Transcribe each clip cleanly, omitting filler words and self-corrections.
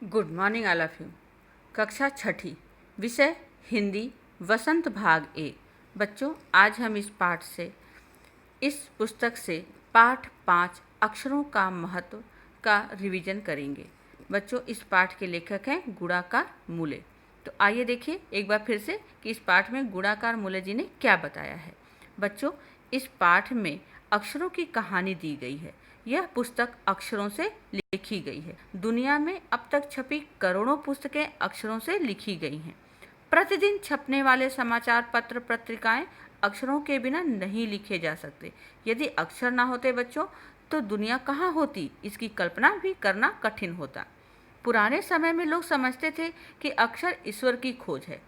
Good morning all of you. कक्षा छठी, विषय हिंदी, वसंत भाग एक। बच्चों, आज हम इस पुस्तक से पाठ 5 अक्षरों का महत्व का रिवीजन करेंगे। बच्चों, इस पाठ के लेखक हैं गुणाकार मूले। तो आइए देखिए एक बार फिर से कि इस पाठ में गुणाकार मूले जी ने क्या बताया है। बच्चों, इस पाठ में अक्षरों की कहानी दी गई है। यह पुस्तक अक्षरों से लिखी गई है। दुनिया में अब तक छपी करोड़ों पुस्तकें अक्षरों से लिखी गई हैं। प्रतिदिन छपने वाले समाचार पत्र पत्रिकाएं अक्षरों के बिना नहीं लिखे जा सकते। यदि अक्षर ना होते बच्चों, तो दुनिया कहाँ होती, इसकी कल्पना भी करना कठिन होता। पुराने समय में लोग समझते थे कि अक्षर ईश्वर की खोज है,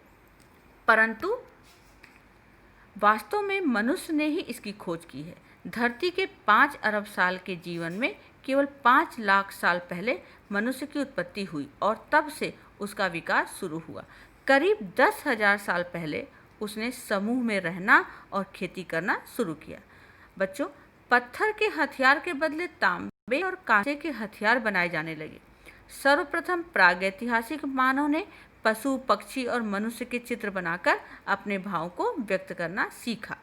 परंतु वास्तव में मनुष्य ने ही इसकी खोज की है। धरती के 5 अरब साल के जीवन में केवल 5 लाख साल पहले मनुष्य की उत्पत्ति हुई और तब से उसका विकास शुरू हुआ। करीब 10,000 साल पहले उसने समूह में रहना और खेती करना शुरू किया। बच्चों, पत्थर के हथियार के बदले तांबे और कांसे के हथियार बनाए जाने लगे। सर्वप्रथम प्रागैतिहासिक मानव ने पशु, पक्षी और मनुष्य के चित्र बनाकर अपने भावों को व्यक्त करना सीखा।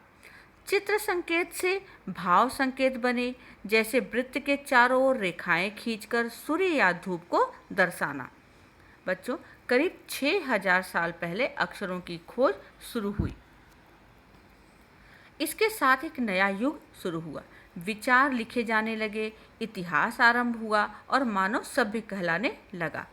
चित्र संकेत से भाव संकेत बने, जैसे वृत्त के चारों ओर रेखाएं खींचकर सूर्य या धूप को दर्शाना। बच्चों, करीब 6,000 साल पहले अक्षरों की खोज शुरू हुई। इसके साथ एक नया युग शुरू हुआ। विचार लिखे जाने लगे, इतिहास आरंभ हुआ और मानव सभ्य कहलाने लगा।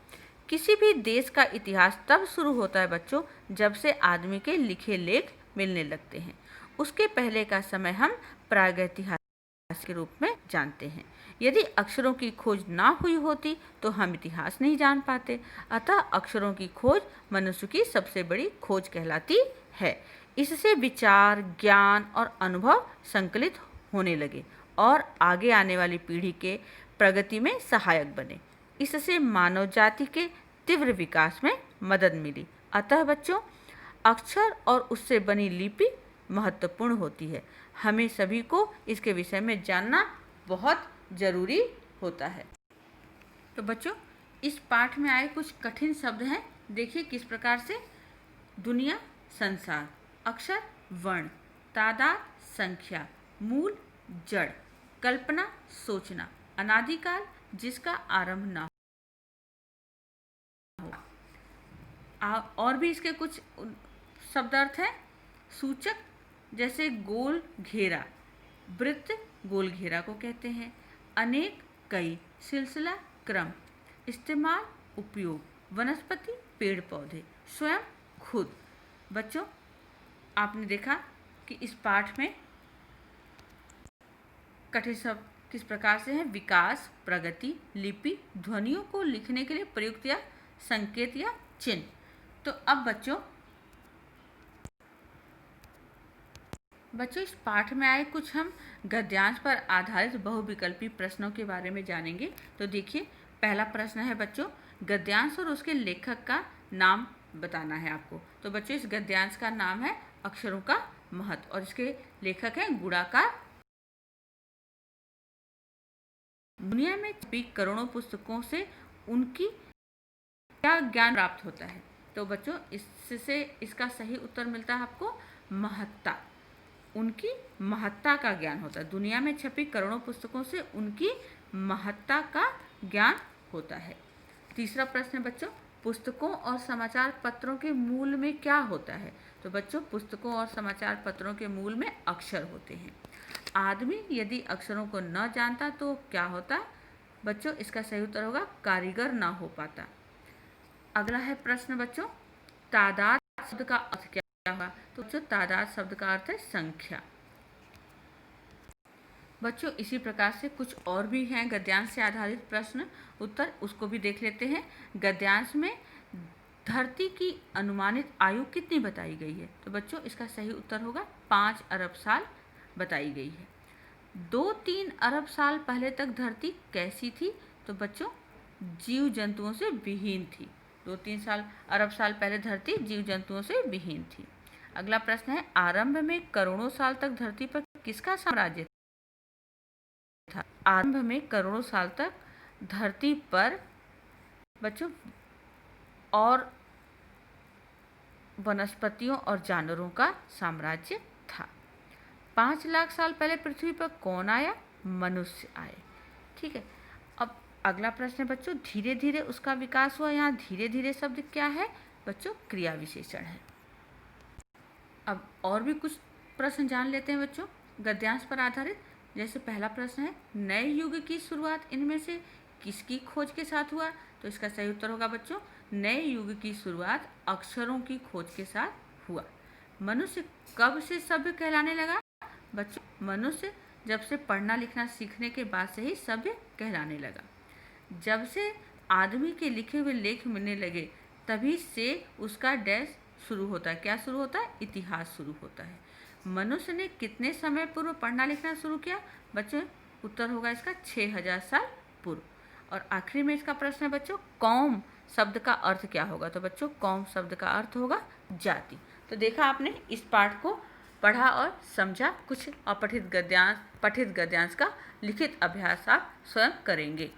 किसी भी देश का इतिहास तब शुरू होता है बच्चों, जब से आदमी के लिखे लेख मिलने लगते हैं। उसके पहले का समय हम प्रागैतिहासिक के रूप में जानते हैं। यदि अक्षरों की खोज ना हुई होती तो हम इतिहास नहीं जान पाते। अतः अक्षरों की खोज मनुष्य की सबसे बड़ी खोज कहलाती है। इससे विचार, ज्ञान और अनुभव संकलित होने लगे और आगे आने वाली पीढ़ी के प्रगति में सहायक बने। इससे मानव जाति के तीव्र विकास में मदद मिली। अतः बच्चों, अक्षर और उससे बनी लिपि महत्वपूर्ण होती है। हमें सभी को इसके विषय में जानना बहुत जरूरी होता है। तो बच्चों, इस पाठ में आए कुछ कठिन शब्द हैं। देखिए किस प्रकार से। दुनिया, संसार, अक्षर, वर्ण, तादाद, संख्या, मूल, जड़, कल्पना, सोचना, अनादिकाल, जिसका आरंभ ना हो। और भी इसके कुछ शब्दार्थ हैं। सूचक, जैसे गोल घेरा, वृत्त गोल घेरा को कहते हैं। अनेक, कई, सिलसिला, क्रम, इस्तेमाल, उपयोग, वनस्पति, पेड़ पौधे, स्वयं, खुद। बच्चों, आपने देखा कि इस पाठ में कठिन शब्द किस प्रकार से हैं। विकास, प्रगति, लिपि, ध्वनियों को लिखने के लिए प्रयुक्त या संकेत या चिन्ह। तो अब बच्चों इस पाठ में आए कुछ हम गद्यांश पर आधारित बहुविकल्पी प्रश्नों के बारे में जानेंगे। तो देखिए, पहला प्रश्न है बच्चों, गद्यांश और उसके लेखक का नाम बताना है आपको। तो बच्चों, इस गद्यांश का नाम है अक्षरों का महत्व और इसके लेखक हैं गुणाकार। दुनिया में छपी करोड़ों पुस्तकों से उनकी क्या ज्ञान प्राप्त होता है। तो बच्चों, इससे इसका सही उत्तर मिलता है आपको महत्ता। उनकी महत्ता का ज्ञान होता है। दुनिया में छपी करोड़ों पुस्तकों से उनकी महत्ता का ज्ञान होता है। तीसरा प्रश्न है बच्चों, पुस्तकों और समाचार पत्रों के मूल में क्या होता है। तो बच्चों, पुस्तकों और समाचार पत्रों के मूल में अक्षर होते हैं। आदमी यदि अक्षरों को न जानता तो क्या होता। बच्चों, इसका सही उत्तर होगा कारीगर ना हो पाता। अगला है प्रश्न बच्चों, तादाद शब्द का अर्थ क्या होगा। तो बच्चों, तादाद शब्द का अर्थ है संख्या। बच्चों, इसी प्रकार से कुछ और भी हैं गद्यांश से आधारित प्रश्न उत्तर, उसको भी देख लेते हैं। गद्यांश में धरती की अनुमानित आयु कितनी बताई गई है। तो बच्चों, इसका सही उत्तर होगा 5 अरब साल बताई गई है। 2-3 अरब साल पहले तक धरती कैसी थी। तो बच्चों, जीव जंतुओं से विहीन थी। 2-3 अरब साल पहले धरती जीव जंतुओं से विहीन थी। अगला प्रश्न है, आरंभ में करोड़ों साल तक धरती पर किसका साम्राज्य था। आरंभ में करोड़ों साल तक धरती पर बच्चों और वनस्पतियों और जानवरों का साम्राज्य था। 5 लाख साल पहले पृथ्वी पर कौन आया? मनुष्य आए। ठीक है। अब अगला प्रश्न है बच्चों, धीरे धीरे उसका विकास हुआ। यहाँ धीरे धीरे शब्द क्या है बच्चों? क्रिया विशेषण है। अब और भी कुछ प्रश्न जान लेते हैं बच्चों गद्यांश पर आधारित। जैसे पहला प्रश्न है, नए युग की शुरुआत इनमें से किसकी खोज के साथ हुआ? तो इसका सही उत्तर होगा बच्चों, नए युग की शुरुआत अक्षरों की खोज के साथ हुआ। मनुष्य कब से सभ्य कहलाने लगा? बच्चों मनुष्य जब से पढ़ना लिखना सीखने के बाद से ही सभ्य कहलाने लगा। जब से आदमी के लिखे हुए लेख मिलने लगे तभी से उसका डैश शुरू होता है। क्या शुरू होता है? इतिहास शुरू होता है। मनुष्य ने कितने समय पूर्व पढ़ना लिखना शुरू किया? बच्चों उत्तर होगा इसका 6000 साल पूर्व। और आखिरी में इसका प्रश्न है बच्चों, कौम शब्द का अर्थ क्या होगा? तो बच्चों कौम शब्द का अर्थ होगा जाति। तो देखा आपने, इस पाठ को पढ़ा और समझा। कुछ अपठित गद्यांश, पठित गद्यांश का लिखित अभ्यास आप स्वयं करेंगे।